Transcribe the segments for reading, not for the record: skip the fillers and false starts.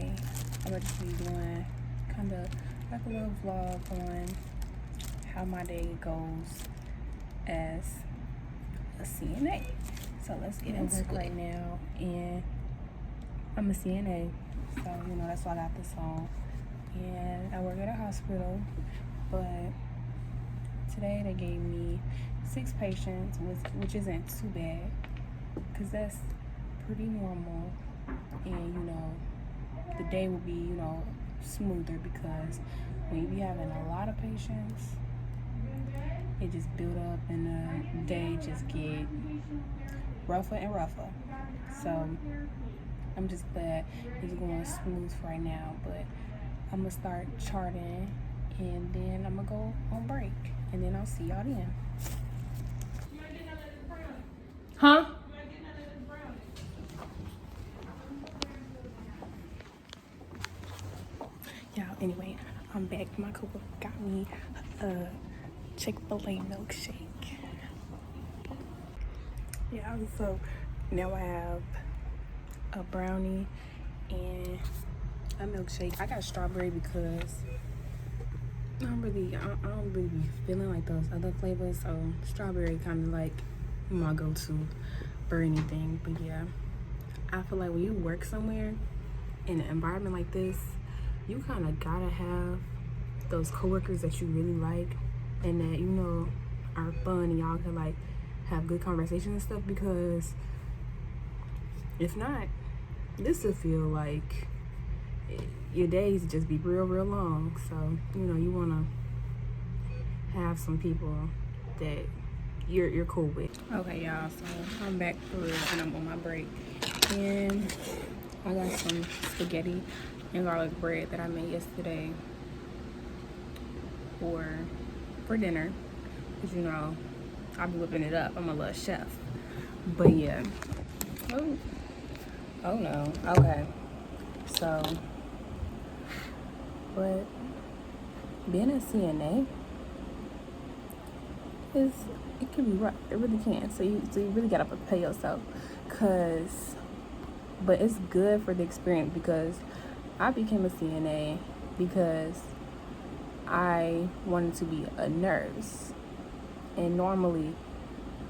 today I'm going to be doing kind of like a little vlog on how my day goes as a CNA. So let's get into it right now. And I'm a CNA, so that's why I got this on. And I work at a hospital, but today they gave me 6 patients, which isn't too bad, because that's pretty normal. And the day will be smoother, because when you be having a lot of patients, it just build up and the day just get rougher and rougher. So I'm just glad it's going smooth right now, but I'm gonna start charting and then I'm gonna go on break, and then I'll see y'all then. Huh? Y'all, anyway, I'm back. My coworker got me a Chick-fil-A milkshake. Yeah, so now I have a brownie and a milkshake. I got strawberry because I don't really be feeling like those other flavors, so strawberry kind of like my go-to for anything. But yeah, I feel like when you work somewhere in an environment like this, you kind of gotta have those coworkers that you really like and that are fun, and y'all can like have good conversations and stuff, because if not, this will feel like your days just be real long. So you want to have some people that you're cool with. Okay, y'all, so I'm back for real and I'm on my break, and I got some spaghetti and garlic bread that I made yesterday for dinner, because I'll be whipping it up. I'm a little chef. But yeah. Oh no. Okay. So, but being a CNA it can be rough. It really can. So you really gotta prepare yourself, but it's good for the experience, because I became a CNA because I wanted to be a nurse. And normally,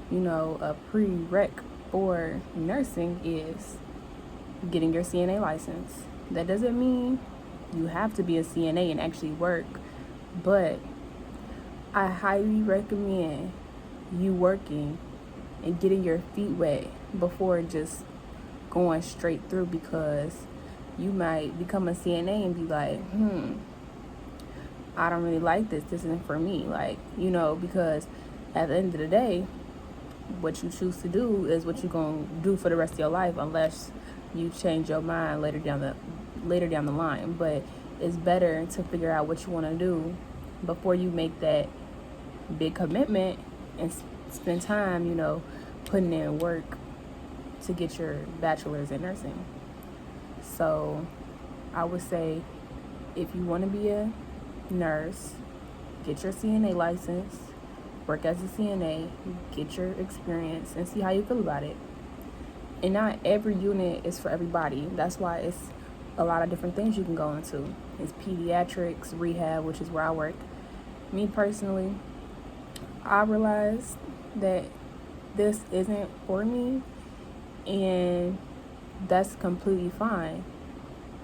a prereq for nursing is getting your CNA license. That doesn't mean you have to be a CNA and actually work, but I highly recommend you working and getting your feet wet before just going straight through, because you might become a CNA and be like, I don't really like this. This isn't for me. Because at the end of the day, what you choose to do is what you're going to do for the rest of your life, unless you change your mind later down the line. But it's better to figure out what you want to do before you make that big commitment and spend time, putting in work to get your bachelor's in nursing. So I would say, if you want to be a nurse, get your CNA license, work as a CNA, get your experience, and see how you feel about it. And not every unit is for everybody. That's why it's a lot of different things you can go into. It's pediatrics, rehab, which is where I work. Me personally, I realized that this isn't for me, and that's completely fine.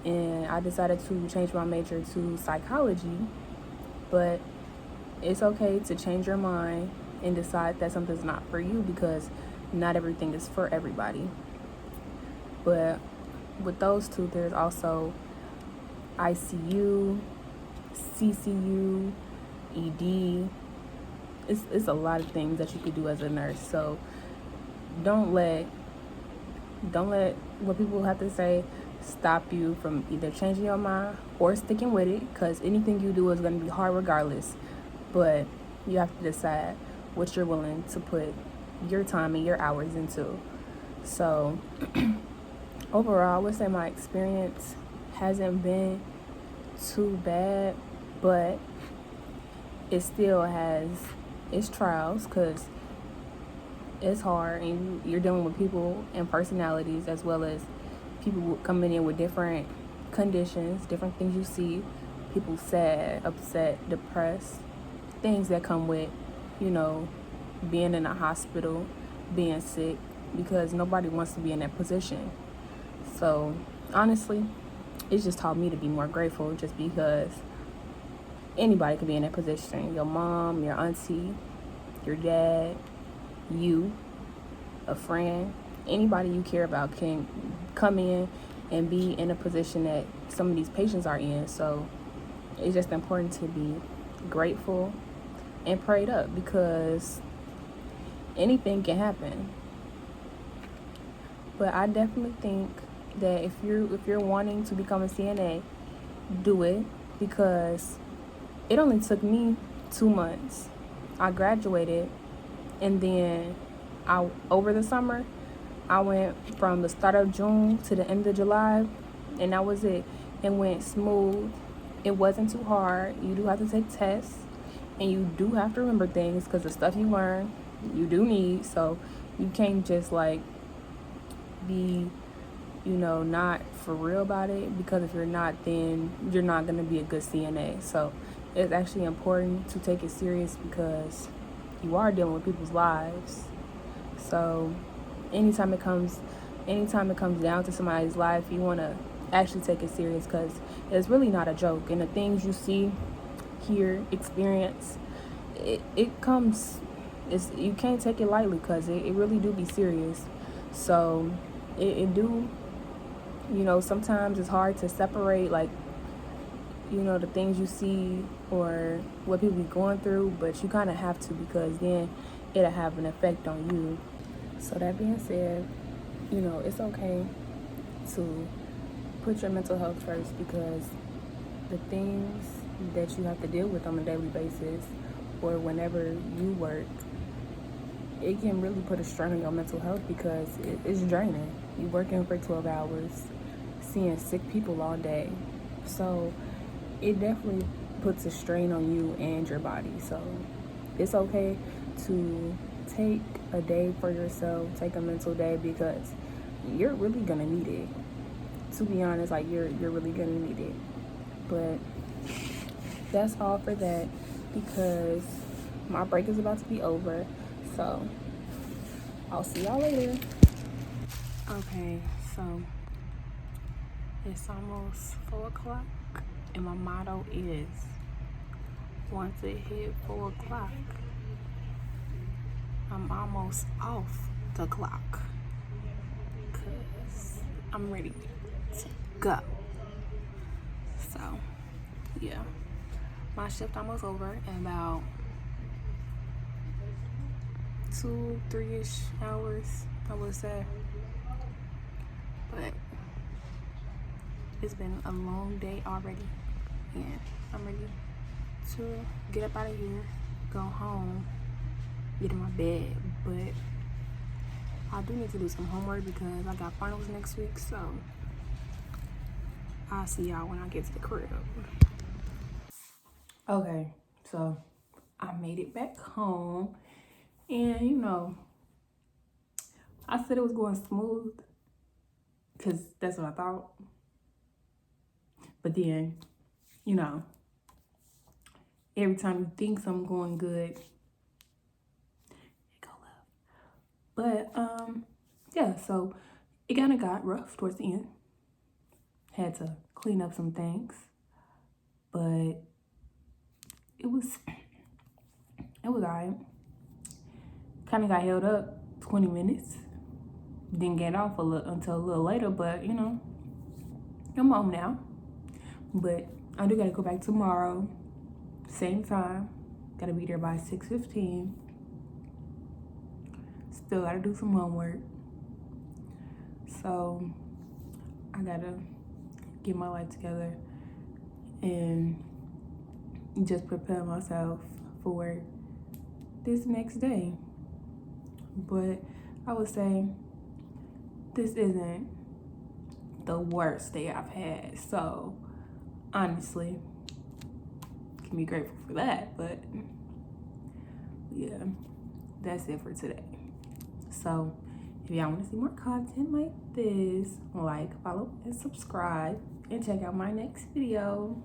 And I decided to change my major to psychology, but it's okay to change your mind and decide that something's not for you, because not everything is for everybody. But with those two, there's also ICU, CCU, ED. It's a lot of things that you could do as a nurse. So don't let what people have to say stop you from either changing your mind or sticking with it, because anything you do is going to be hard regardless. But you have to decide what you're willing to put your time and your hours into. So overall, I would say my experience hasn't been too bad, but it still has its trials, because it's hard and you're dealing with people and personalities, as well as people coming in with different conditions, different things you see, people sad, upset, depressed, things that come with, you know, being in a hospital, being sick, because nobody wants to be in that position. So honestly, it's just taught me to be more grateful, just because anybody could be in that position. Your mom, your auntie, your dad, you, a friend, anybody you care about can come in and be in a position that some of these patients are in. So it's just important to be grateful and prayed up, because anything can happen. But I definitely think that if you're wanting to become a CNA, do it, because it only took me 2 months. I graduated, and then over the summer, I went from the start of June to the end of July, and that was it. It went smooth. It wasn't too hard. You do have to take tests, and you do have to remember things, because the stuff you learn, you do need. So you can't just like be, not for real about it, because if you're not, then you're not going to be a good CNA. So it's actually important to take it serious, because you are dealing with people's lives. So anytime it comes down to somebody's life, you want to actually take it serious, because it's really not a joke. And the things you see, hear, experience, it comes, you can't take it lightly, because it really do be serious. So it do, sometimes it's hard to separate, like, the things you see or what people be going through, but you kind of have to, because then it'll have an effect on you. So that being said, it's okay to put your mental health first, because the things that you have to deal with on a daily basis or whenever you work, it can really put a strain on your mental health, because it's draining. You're working for 12 hours, seeing sick people all day. So it definitely puts a strain on you and your body. So it's okay to take a day for yourself, take a mental day, because you're really gonna need it. To be honest, like, you're really gonna need it. But that's all for that, because my break is about to be over. So I'll see y'all later. Okay, so it's almost 4 o'clock, and my motto is, once it hit 4 o'clock, I'm almost off the clock, because I'm ready to go. So yeah, my shift almost over in about 2-3-ish hours, I would say. But it's been a long day already, and I'm ready to get up out of here, go home, get in my bed. But I do need to do some homework, because I got finals next week. So I'll see y'all when I get to the crib. Okay, so I made it back home, and I said it was going smooth, because that's what I thought. But then, every time you think something going good, it go left. But yeah, so it kind of got rough towards the end. Had to clean up some things, but it was alright. Kind of got held up 20 minutes. Didn't get off until a little later, but I'm home now. But I do gotta go back tomorrow, same time. Gotta be there by 6:15. Still gotta do some homework. So I gotta get my life together and just prepare myself for this next day. But I would say this isn't the worst day I've had. So honestly, can be grateful for that. But yeah, that's it for today. So if y'all want to see more content like this, like, follow, and subscribe. and check out my next video.